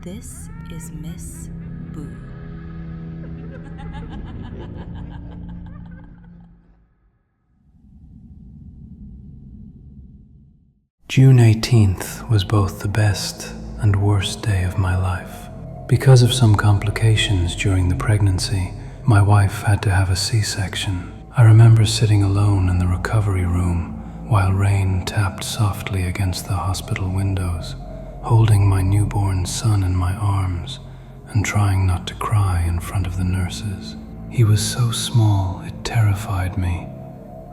This is Miss Boo. June 18th was both the best and worst day of my life. Because of some complications during the pregnancy, my wife had to have a C-section. I remember sitting alone in the recovery room while rain tapped softly against the hospital windows, holding my newborn son in my arms and trying not to cry in front of the nurses. He was so small, it terrified me.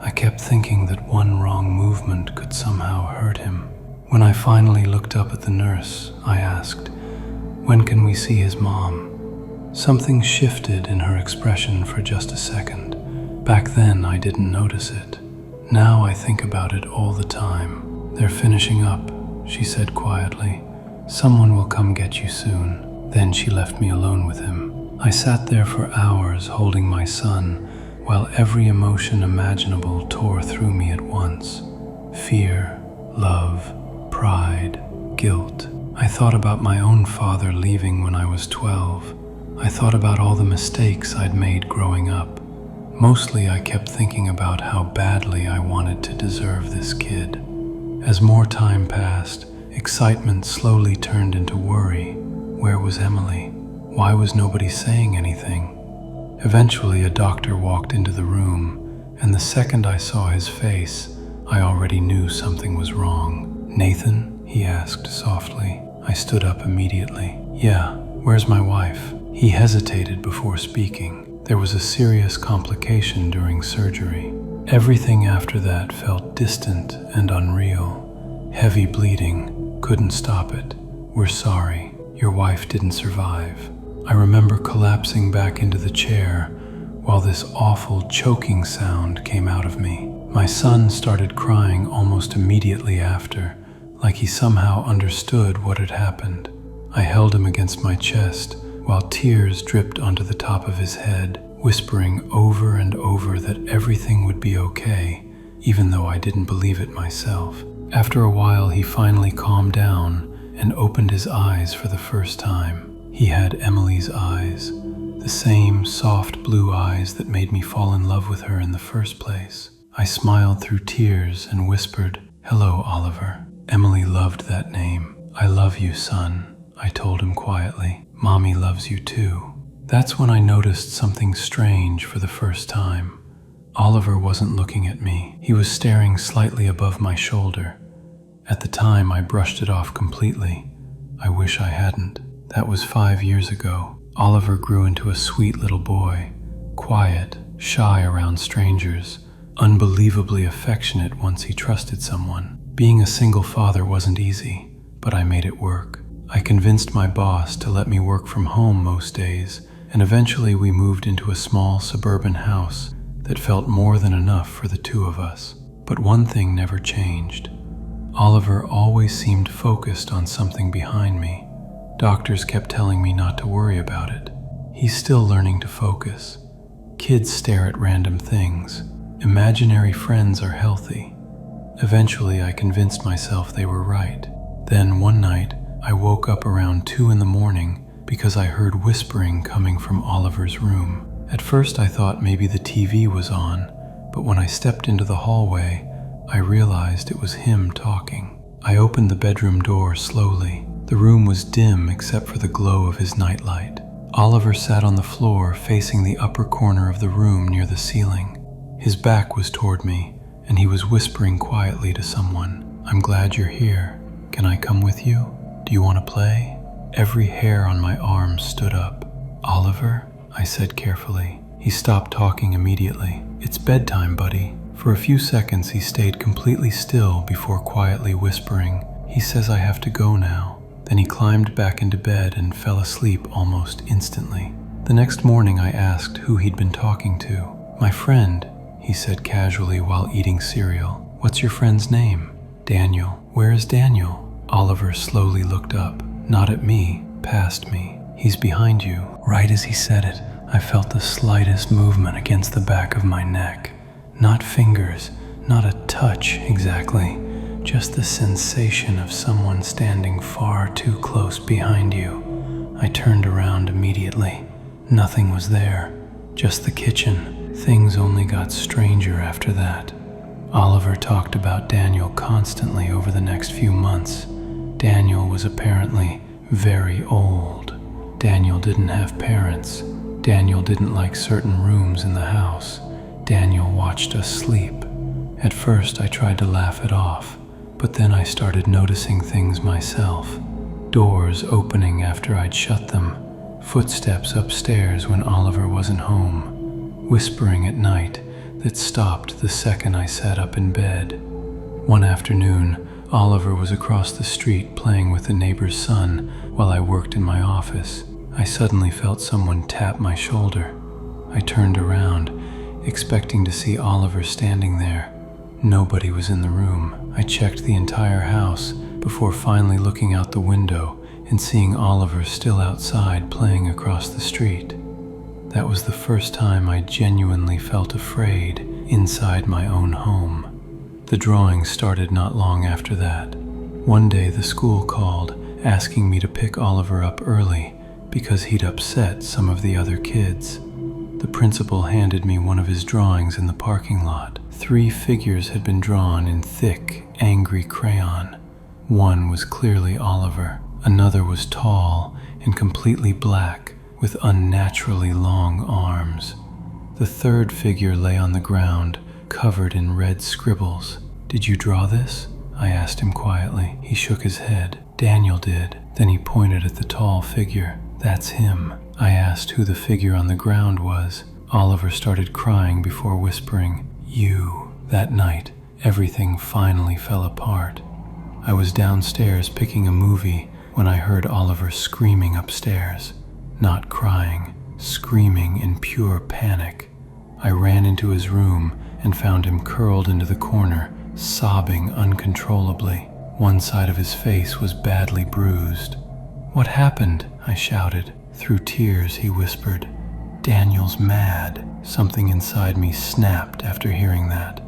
I kept thinking that one wrong movement could somehow hurt him. When I finally looked up at the nurse, I asked, "When can we see his mom?" Something shifted in her expression for just a second. Back then, I didn't notice it. Now I think about it all the time. "They're finishing up," she said quietly. "Someone will come get you soon." Then she left me alone with him. I sat there for hours holding my son, while every emotion imaginable tore through me at once. Fear, love, pride, guilt. I thought about my own father leaving when I was 12. I thought about all the mistakes I'd made growing up. Mostly I kept thinking about how badly I wanted to deserve this kid. As more time passed, excitement slowly turned into worry. Where was Emily? Why was nobody saying anything? Eventually, a doctor walked into the room, and the second I saw his face, I already knew something was wrong. "Nathan?" he asked softly. I stood up immediately. "Yeah, where's my wife?" He hesitated before speaking. There was a serious complication during surgery. Everything after that felt distant and unreal. Heavy bleeding, couldn't stop it. "We're sorry, your wife didn't survive." I remember collapsing back into the chair while this awful choking sound came out of me. My son started crying almost immediately after, like he somehow understood what had happened. I held him against my chest while tears dripped onto the top of his head, whispering over and over that everything would be okay, even though I didn't believe it myself. After a while, he finally calmed down and opened his eyes for the first time. He had Emily's eyes, the same soft blue eyes that made me fall in love with her in the first place. I smiled through tears and whispered, "Hello, Oliver." Emily loved that name. "I love you, son," I told him quietly. "Mommy loves you too." That's when I noticed something strange for the first time. Oliver wasn't looking at me. He was staring slightly above my shoulder. At the time, I brushed it off completely. I wish I hadn't. That was 5 years ago. Oliver grew into a sweet little boy, quiet, shy around strangers, unbelievably affectionate once he trusted someone. Being a single father wasn't easy, but I made it work. I convinced my boss to let me work from home most days, and eventually we moved into a small suburban house that felt more than enough for the two of us. But one thing never changed. Oliver always seemed focused on something behind me. Doctors kept telling me not to worry about it. He's still learning to focus. Kids stare at random things. Imaginary friends are healthy. Eventually, I convinced myself they were right. Then one night, I woke up around 2 in the morning because I heard whispering coming from Oliver's room. At first, I thought maybe the TV was on, but when I stepped into the hallway, I realized it was him talking. I opened the bedroom door slowly. The room was dim except for the glow of his nightlight. Oliver sat on the floor facing the upper corner of the room near the ceiling. His back was toward me, and he was whispering quietly to someone. "I'm glad you're here. Can I come with you? Do you want to play?" Every hair on my arm stood up. "Oliver?" I said carefully. He stopped talking immediately. "It's bedtime, buddy." For a few seconds he stayed completely still before quietly whispering, "He says I have to go now." Then he climbed back into bed and fell asleep almost instantly. The next morning I asked who he'd been talking to. "My friend," he said casually while eating cereal. "What's your friend's name?" "Daniel." "Where is Daniel?" Oliver slowly looked up, not at me, past me. "He's behind you." Right as he said it, I felt the slightest movement against the back of my neck. Not fingers, not a touch exactly, just the sensation of someone standing far too close behind you. I turned around immediately. Nothing was there, just the kitchen. Things only got stranger after that. Oliver talked about Daniel constantly over the next few months. Daniel was apparently very old. Daniel didn't have parents. Daniel didn't like certain rooms in the house. Daniel watched us sleep. At first, I tried to laugh it off, but then I started noticing things myself. Doors opening after I'd shut them, footsteps upstairs when Oliver wasn't home, whispering at night that stopped the second I sat up in bed. One afternoon, Oliver was across the street playing with the neighbor's son while I worked in my office. I suddenly felt someone tap my shoulder. I turned around, expecting to see Oliver standing there. Nobody was in the room. I checked the entire house before finally looking out the window and seeing Oliver still outside playing across the street. That was the first time I genuinely felt afraid inside my own home. The drawing started not long after that. One day the school called, asking me to pick Oliver up early because he'd upset some of the other kids. The principal handed me one of his drawings in the parking lot. 3 figures had been drawn in thick, angry crayon. One was clearly Oliver. Another was tall and completely black with unnaturally long arms. The third figure lay on the ground, covered in red scribbles. "Did you draw this?" I asked him quietly. He shook his head. "Daniel did." Then he pointed at the tall figure. "That's him." I asked who the figure on the ground was. Oliver started crying before whispering, "You." That night, everything finally fell apart. I was downstairs picking a movie when I heard Oliver screaming upstairs. Not crying, screaming in pure panic. I ran into his room and found him curled into the corner, sobbing uncontrollably. One side of his face was badly bruised. "What happened?" I shouted. Through tears, he whispered, "Daniel's mad." Something inside me snapped after hearing that.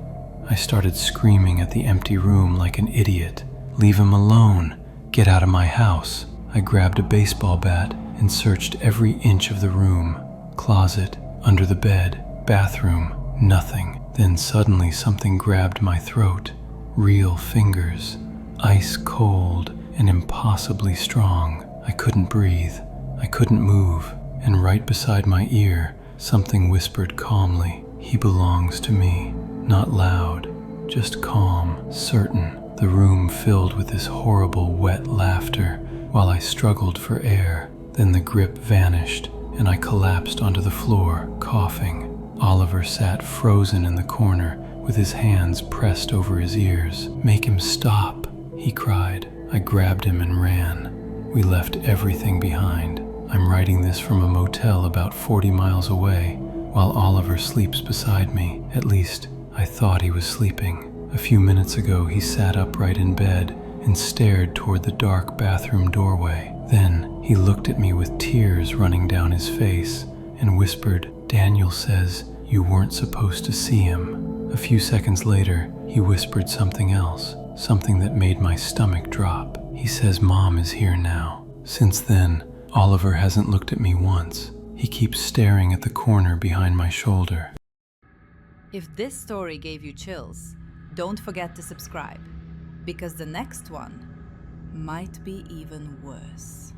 I started screaming at the empty room like an idiot. "Leave him alone! Get out of my house!" I grabbed a baseball bat and searched every inch of the room. Closet, under the bed, bathroom, nothing. Then suddenly something grabbed my throat. Real fingers, ice cold and impossibly strong. I couldn't breathe. I couldn't move. And right beside my ear, something whispered calmly, "He belongs to me." Not loud, just calm, certain. The room filled with this horrible, wet laughter while I struggled for air. Then the grip vanished, and I collapsed onto the floor, coughing. Oliver sat frozen in the corner with his hands pressed over his ears. "Make him stop," he cried. I grabbed him and ran. We left everything behind. I'm writing this from a motel about 40 miles away, while Oliver sleeps beside me. At least, I thought he was sleeping. A few minutes ago, he sat upright in bed and stared toward the dark bathroom doorway. Then, he looked at me with tears running down his face and whispered, "Daniel says you weren't supposed to see him." A few seconds later, he whispered something else, something that made my stomach drop. He says Mom is here now. Since then, Oliver hasn't looked at me once. He keeps staring at the corner behind my shoulder. If this story gave you chills, don't forget to subscribe, because the next one might be even worse.